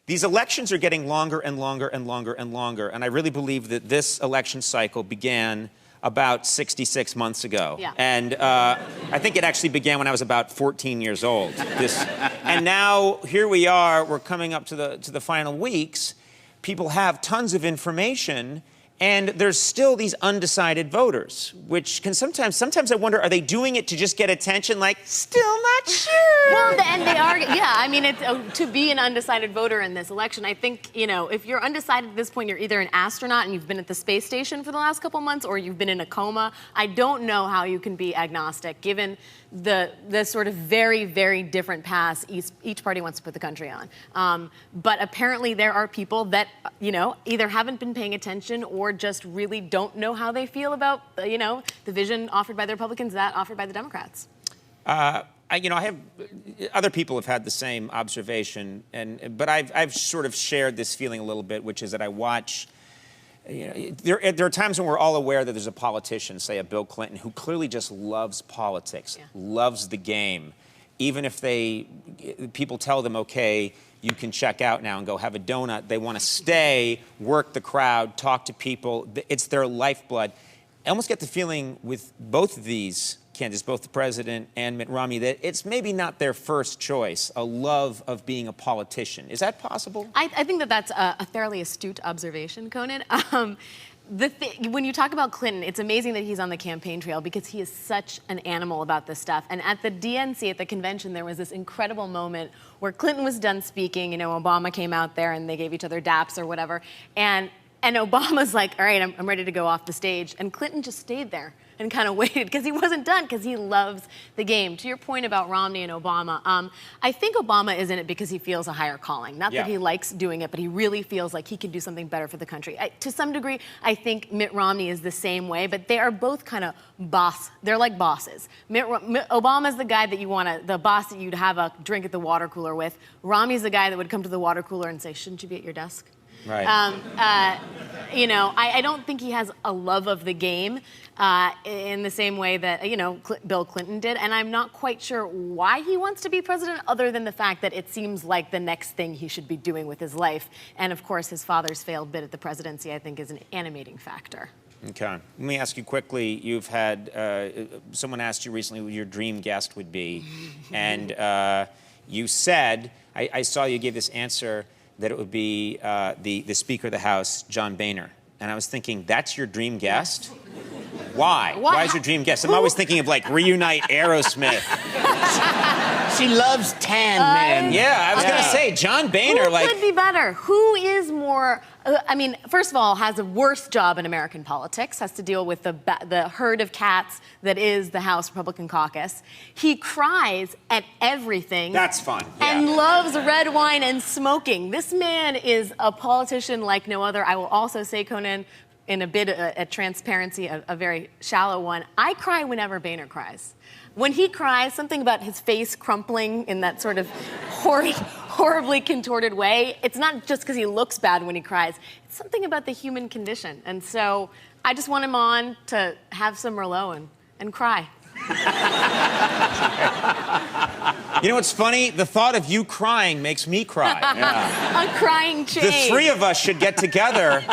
These elections are getting longer and longer and longer and longer, and I really believe that this election cycle began about 66 months ago. Yeah. And I think it actually began when I was about 14 years old. And now here we are, we're coming up to the final weeks. People have tons of information, and there's still these undecided voters, which can sometimes I wonder, are they doing it to just get attention, like, still not sure? Well, and they are, yeah, I mean, it's, to be an undecided voter in this election, I think, you know, if you're undecided at this point, you're either an astronaut and you've been at the space station for the last couple months, or you've been in a coma. I don't know how you can be agnostic, given the sort of very, very different paths each party wants to put the country on. But apparently there are people that, you know, either haven't been paying attention or just really don't know how they feel about, you know, the vision offered by the Republicans, that offered by the Democrats. Other people have had the same observation, but I've sort of shared this feeling a little bit, which is that I watch. You know, there are times when we're all aware that there's a politician, say a Bill Clinton, who clearly just loves politics, loves the game. Even if people tell them, okay, you can check out now and go have a donut, they want to stay, work the crowd, talk to people. It's their lifeblood. I almost get the feeling with both of these candidates, both the president and Mitt Romney, that it's maybe not their first choice, a love of being a politician. Is that possible? I think that that's a fairly astute observation, Conan. When you talk about Clinton, it's amazing that he's on the campaign trail because he is such an animal about this stuff. And at the DNC, at the convention, there was this incredible moment where Clinton was done speaking. You know, Obama came out there and they gave each other daps or whatever. And Obama's like, all right, I'm ready to go off the stage. And Clinton just stayed there and kind of waited because he wasn't done, because he loves the game. To your point about Romney and Obama, I think Obama is in it because he feels a higher calling. Not that he likes doing it, but he really feels like he can do something better for the country. To some degree, I think Mitt Romney is the same way, but they are both kind of they're like bosses. Obama's the guy that the boss that you'd have a drink at the water cooler with. Romney's the guy that would come to the water cooler and say, shouldn't you be at your desk? Right. You know, I don't think he has a love of the game in the same way that, you know, Bill Clinton did. And I'm not quite sure why he wants to be president, other than the fact that it seems like the next thing he should be doing with his life. And, of course, his father's failed bid at the presidency, I think, is an animating factor. Okay. Let me ask you quickly. You've had someone asked you recently who your dream guest would be. And you said, I saw you gave this answer, that it would be the Speaker of the House, John Boehner. And I was thinking, that's your dream guest? Why? Why is your dream guest? I'm always thinking of, like, Reunite Aerosmith. She loves tan men. Yeah, I was going to say, John Boehner, Who could be better? Who is more... I mean, first of all, has a worse job in American politics, has to deal with the herd of cats that is the House Republican caucus. He cries at everything. That's fun. And loves red wine and smoking. This man is a politician like no other. I will also say, Conan, in a bit of transparency, a very shallow one, I cry whenever Boehner cries. When he cries, something about his face crumpling in that sort of horribly contorted way, it's not just because he looks bad when he cries. It's something about the human condition. And so I just want him on to have some Merlot and cry. You know what's funny? The thought of you crying makes me cry. A crying chain. The three of us should get together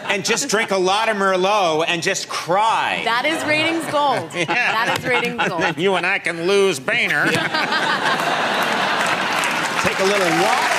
and just drink a lot of Merlot and just cry. That is ratings gold. That is ratings gold. Then you and I can lose Boehner. Take a little walk.